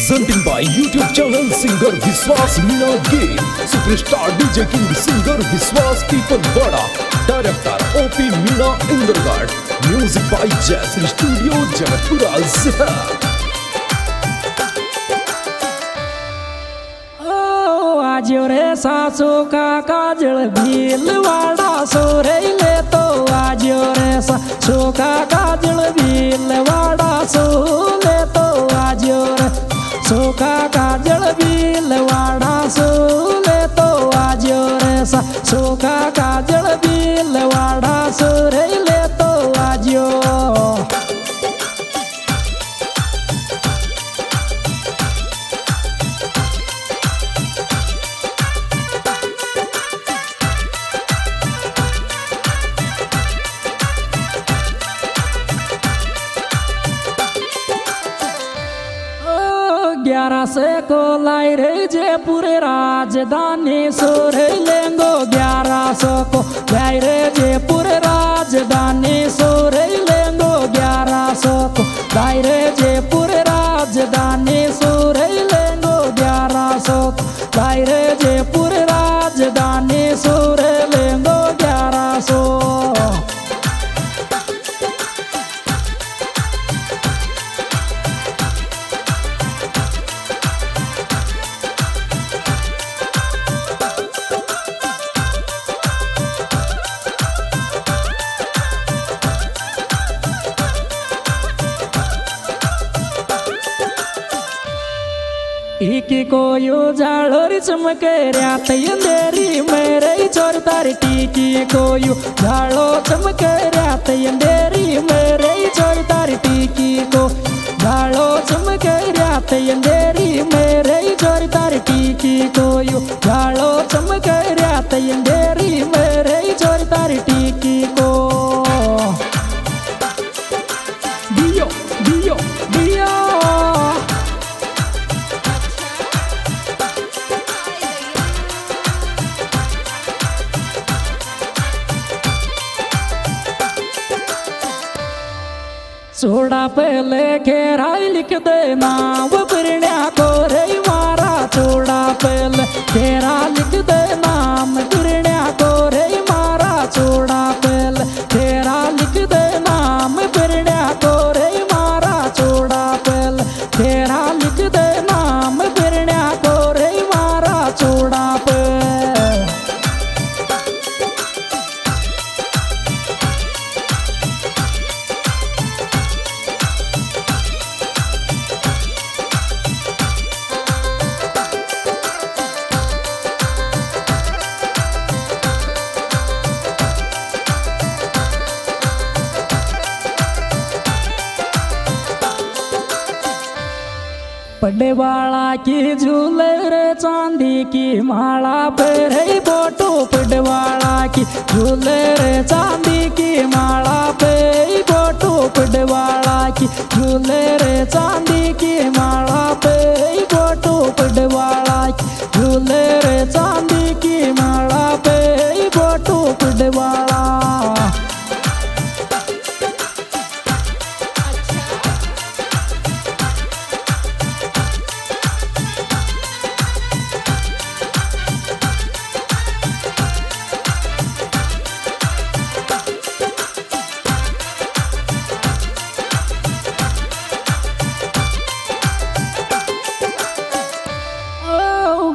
presenting by YouTube channel singer Viswas Meena Gill, superstar DJ King singer Viswas People Bada, director OP Meena Indergad, music by Jasmine Studio Jagatpura Zahar. आज्यो रे सासू का काजल भीलवाड़ा सोरे ले तो आज्यो रे सासू का काजल भीलवाड़ा सो ले तो आज्यो रे सासू का काजल भीलवाड़ा सो ले तो आज्यो रे सासू का काजल भीलवाड़ा सोरे ले तो आज्यो ग्यारह से को लाई रे जयपुर राजधानी सोरे लेंगो 1100 को लाई रे जयपुर राजधानी सोरे लेंगो 1100 को लाई रे जयपुर राजधानी सोरे लेंगो 1100 को लाई रे जयपुर राजधानी सोरे लेंगो 1100 इकी को यू झाड़ोरी चमके रात अंधेरी मेरे चोर तारी टीकी को यू झाड़ो चमके रात अंधेरी मेरे चोर तारी टीकी को झाड़ो चमके रात अंधेरी मेरे चोर तारी टीकी को यू झाड़ो चमके रात अंधेरी मेरे चोर तारी टीकी को दियो दियो दियो छोड़ा पहले खेराई लिख दे नाम बिरण्या को रे मारा छोड़ा पहले खेरा लिख दे नाम बिरण्या को रे मारा छोड़ा पहले खेरा लिख दे नाम बिरण्या को रे मारा छोड़ा पहले खेरा लिख दे नाम बिरण्या को रे मारा छोड़ा पहले पड़े वाला की झूले रे चांदी की माला पे रे बोटो पड़े वाला की झूले रे चांदी की माला पे बोटो पड़े वाला की झूले रे चांदी की माला पे बोटो पड़े वाला की झूले रे चांदी की माला पे बोटो पड़े वाला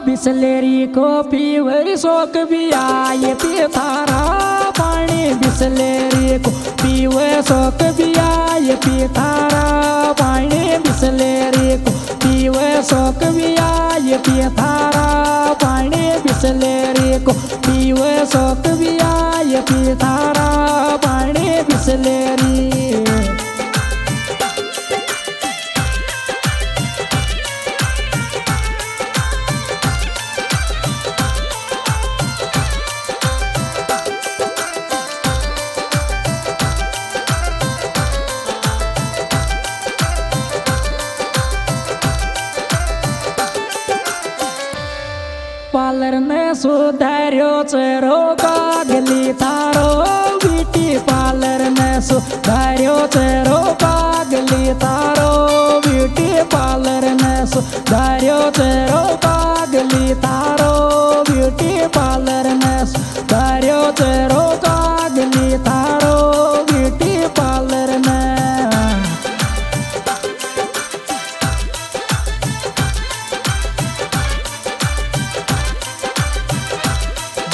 बिसलेरी को पीवर शोक भी आए पी थारा पानी बिसलेरी को पीवे शोक भी आए पी थारा पानी बिसलेरी को पीवे शोक भी आए पी थारा पानी बिसलेरी को पीवे शोक भी आए पी थारा पानी बिसलेरी पार्लर ने सुधार्यो चेहरो कागली थारो बीटी पार्लर ने सुधार्यो चेहरो कागली थारो ब्यूटी पार्लर ने धार्यो चेहरो कागली तारो ब्यूटी पार्लर में धार्यो चेहरो कागली तारो ब्यूटी पार्लर में।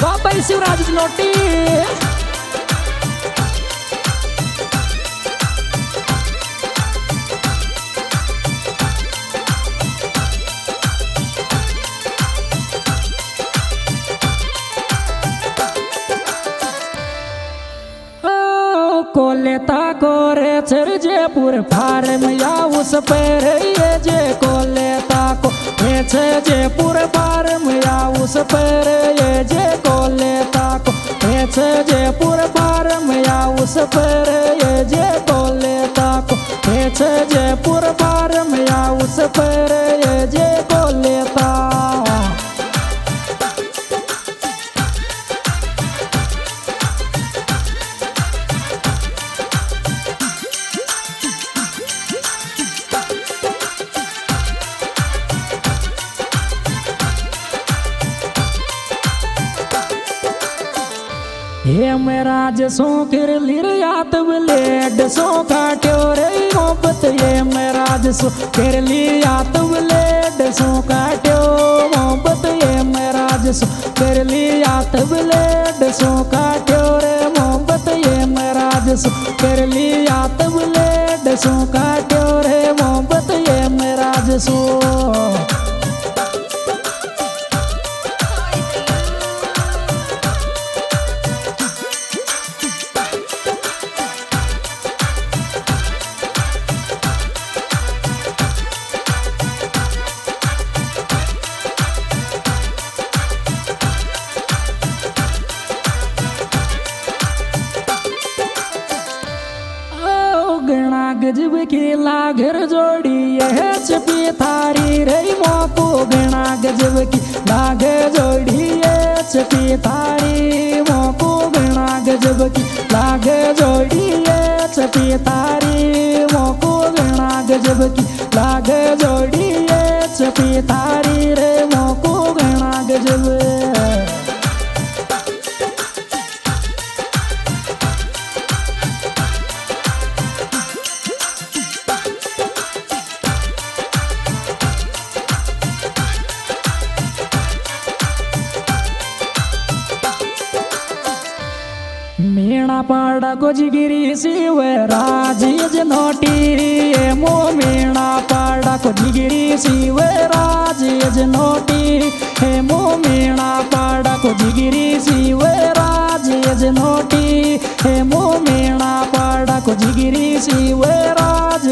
बाबा शिवराज नोटी कोलेता कोरे चर जयपुर फार्म या उस पर ये जे कोलेता को छे जयपुर फार्म या उस पर ये जे कोलेता को छे जयपुर फार्म या उस पर ये जे कोलेता को छे जयपुर फार्म या उस पर ये जे कोलेता। हे मेरा जसो कर लिर यात ब्लेड सो काट्यो रे मोहब्बत ये मेरा जसो कर लियात ब्लेड सो काट्यो मोहब्बत ये मेरा जसो कर लियात ब्लेड सो काट्यो रे मोहब्बत ये मेरा जसो कर लियात ब्लेड सो काट्यो रे मोहब्बत ये मेरा जसो। गजब की लागर जोड़ी यह छपी थारी रे मोको गणा गजब की लाग जोड़ी ये छपी थारी मोको गणा गजब की लाग जोड़ी ये छपी थारी मोको गणा गजब की लाग जोड़ी ये छपी थारी रे मोको गणा गजब। मीणा पाड़ा को जिगिरी शिव राज नोटी ये मो मीणा पाड़ा को जिगिरी शिव राज नोटी हे मो मीणा पाड़ा को जिगिरी शिव राज नोटी हे मो मीणा पाड़ा को जिगिरी शिव राज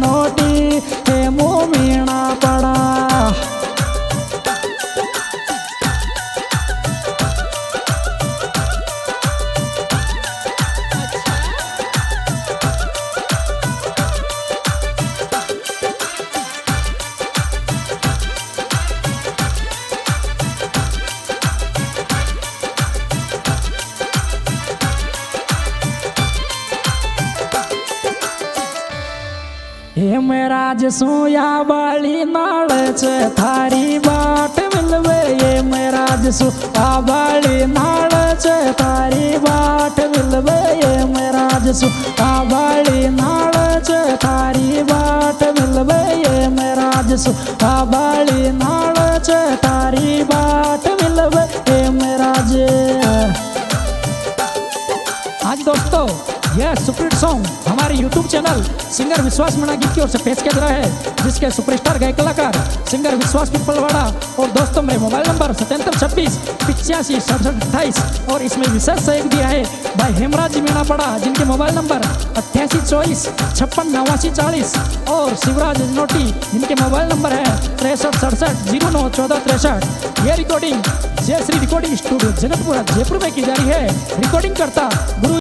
नोटी हे मो मीणा पाड़ा। हे मेरा जसोया बाली नाड़ छे थारी बाट मिलवे ये मेरा जसो आ बाली नाड़ छे थारी बाट मिलवे ये मेरा जसो आ बाली नाड़ छे थारी बाट मिलवे ये मेरा जसो आ बाली नाड़ छे थारी बाट मिलवे ये मेरा जे। आज दोस्तों यह सुपरहिट सॉन्ग हमारे YouTube चैनल सिंगर विश्वास मीणा गीत की ओर से पेश किया जा रहा है, जिसके सुपरस्टार गायक कलाकार सिंगर विश्वास पिपलवाड़ा। और दोस्तों मेरे मोबाइल नंबर 7726 और इसमें विशेष सहयोग दिया है भाई हेमराज मीणापड़ा, जिनके मोबाइल नंबर 8824 56 89 40 और शिवराज नोटी, जिनके मोबाइल नंबर है 63 67 09 14 63। यह रिकॉर्डिंग जय श्री रिकॉर्डिंग स्टूडियो जनकपुरा जयपुर में की जा रही है। रिकॉर्डिंग करता गुरु